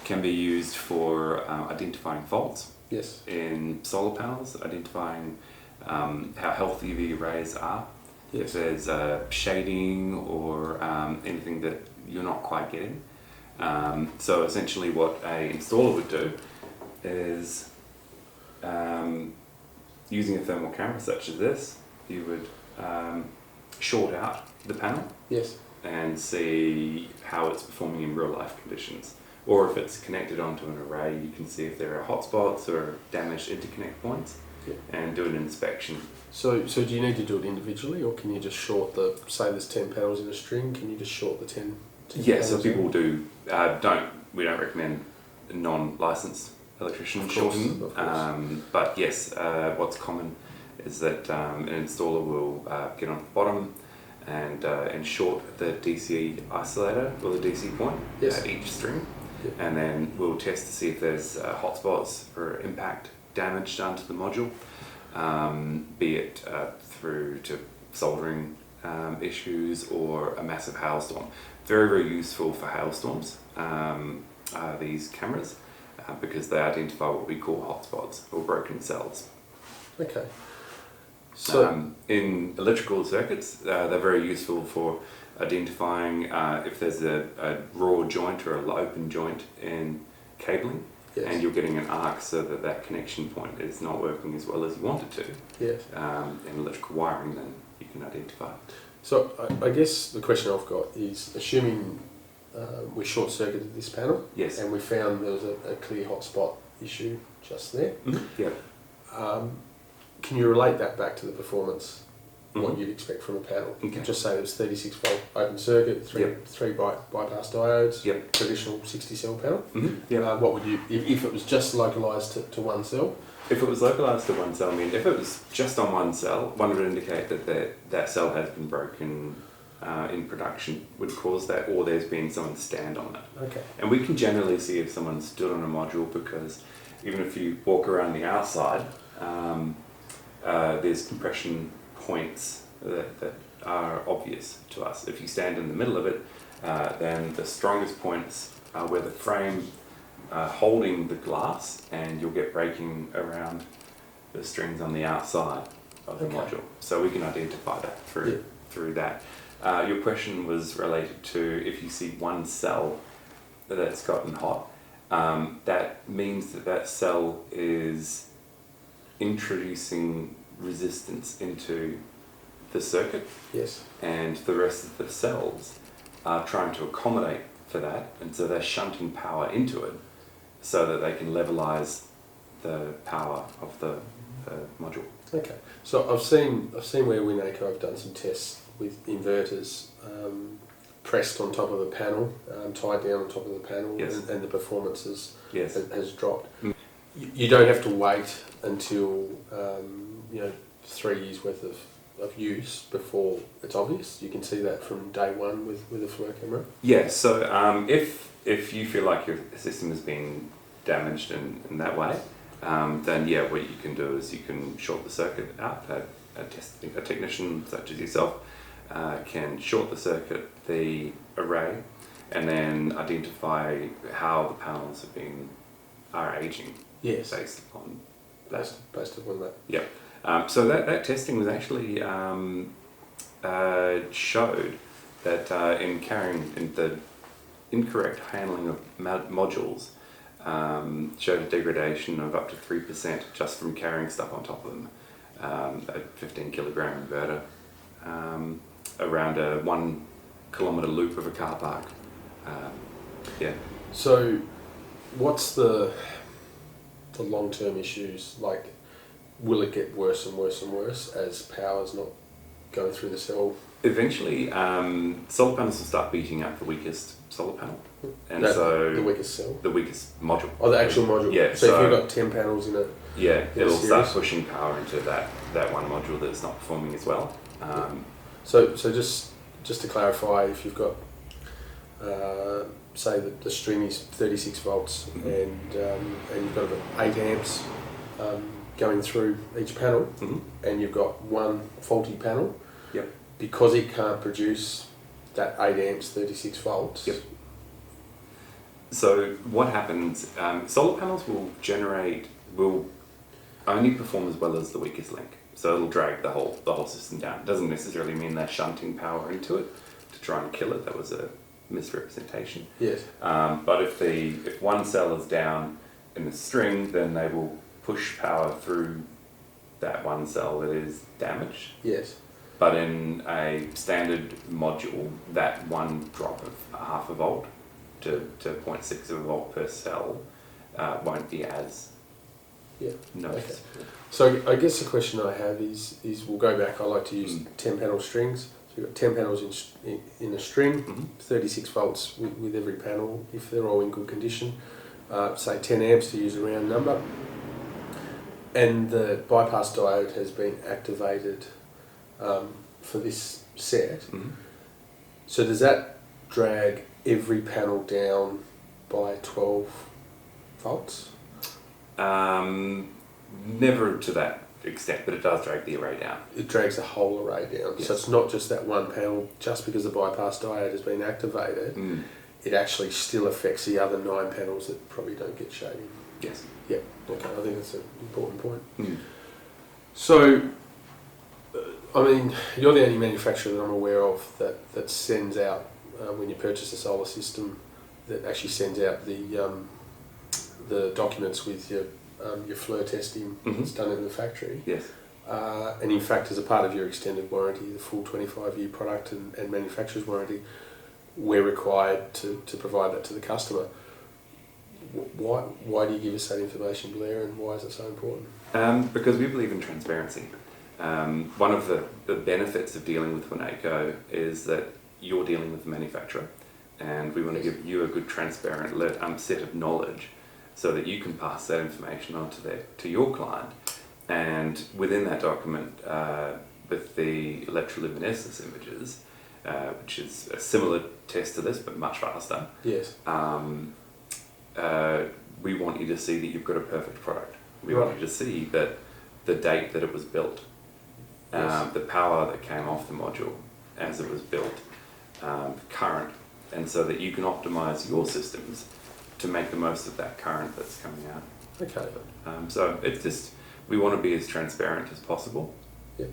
can be used for identifying faults Yes. in solar panels, identifying how healthy the arrays are. If there's shading or anything that you're not quite getting. So essentially what a installer would do is using a thermal camera such as this, you would short out the panel Yes. and see how it's performing in real life conditions. Or if it's connected onto an array, you can see if there are hotspots or damaged interconnect points and do an inspection. So do you need to do it individually, or can you just short the, say there's 10 panels in a string, can you just short the 10 Yeah, so panels people in? do, we don't recommend non-licensed electricians shorten, but yes, what's common is that an installer will get on the bottom and short the DC isolator or the DC point at each string, and then we'll test to see if there's hotspots or impact damage done to the module, be it through to soldering issues or a massive hailstorm. Very, very useful for hailstorms, these cameras, because they identify what we call hotspots or broken cells. Okay. So in electrical circuits, they're very useful for identifying if there's a raw joint or an open joint in cabling, and you're getting an arc so that that connection point is not working as well as you want it to. Yes. In electrical wiring, then you can identify. So I guess the question I've got is, assuming we short-circuited this panel, Yes. and we found there was a clear hotspot issue just there. Yeah. Can you relate that back to the performance, what you'd expect from a panel? Okay. Just say there's 36 volt open circuit, three bypass diodes, traditional 60 cell panel. What would you, if it was just localised to one cell? If it was localised to one cell, I mean, if it was just on one cell, one would indicate that cell has been broken in production, would cause that, or there's been someone stand on it. Okay. And we can generally see if someone stood on a module, because even if you walk around the outside, there's compression points that are obvious to us. If you stand in the middle of it, then the strongest points are where the frame holding the glass, and you'll get breaking around the strings on the outside of the module. So we can identify that through that. Your question was related to if you see one cell that's gotten hot, that means that cell is introducing resistance into the circuit. Yes. And the rest of the cells are trying to accommodate for that, and so they're shunting power into it so that they can levelize the power of the module. Okay. So I've seen where WINAICO have done some tests with inverters pressed on top of the panel, tied down on top of the panel, and the performance has dropped. You don't have to wait until 3 years worth of use before it's obvious. You can see that from day one with a FLIR camera. Yeah. So if you feel like your system has been damaged in that way, then what you can do is you can short the circuit out. A technician such as yourself can short the circuit, the array, and then identify how the panels are aging. Yes. Based upon that. Based upon that. Yeah. So that testing was actually showed that in the incorrect handling of modules showed a degradation of up to 3% just from carrying stuff on top of them. A 15 kilogram inverter around a 1 kilometre loop of a car park. So what's the long-term issues? Like, will it get worse and worse and worse as power's not going through the cell? Eventually, solar panels will start beating up the weakest solar panel. And the weakest cell? The weakest module. Oh, the actual module? Yeah. So if you've got 10 panels in it... it'll start pushing power into that one module that's not performing as well. So just to clarify, if you've got, say that the string is 36 volts and you've got about 8 amps going through each panel, and you've got one faulty panel, because it can't produce that 8 amps, 36 volts, So what happens, solar panels will only perform as well as the weakest link. So it'll drag the whole system down. It doesn't necessarily mean they're shunting power into it to try and kill it. That was a misrepresentation. Yes. But if one cell is down in the string, then they will push power through that one cell that is damaged. Yes. But in a standard module, that one drop of 0.5 volt to 0.6 of a volt per cell won't be as noticed. Okay. So I guess the question I have is we'll go back. I like to use 10 panel strings. So you've got 10 panels in a string, 36 volts with every panel if they're all in good condition. Say 10 amps to use a round number. And the bypass diode has been activated for this set. So does that drag every panel down by 12 volts? Never to that extent, but it does drag the array down. It drags the whole array down. Yes. So it's not just that one panel. Just because the bypass diode has been activated, it actually still affects the other 9 panels that probably don't get shading. Yes. Yep. Okay, I think that's an important point. So, I mean, you're the only manufacturer that I'm aware of that sends out, when you purchase a solar system, that actually sends out the documents with your FLIR testing that's done in the factory. Yes. And in fact, as a part of your extended warranty, the full 25-year product and manufacturer's warranty, we're required to provide that to the customer. Why do you give us that information, Blair, and why is it so important? Because we believe in transparency. One of the benefits of dealing with WINAICO is that you're dealing with the manufacturer, and we want to give you a good transparent set of knowledge so that you can pass that information on to your client. And within that document, with the electroluminescence images, which is a similar test to this but much faster. Yes. We want you to see that you've got a perfect product. We want you to see that the date that it was built, the power that came off the module as it was built, current, and so that you can optimize your systems to make the most of that current that's coming out. Okay. So it's just, we want to be as transparent as possible. Yeah.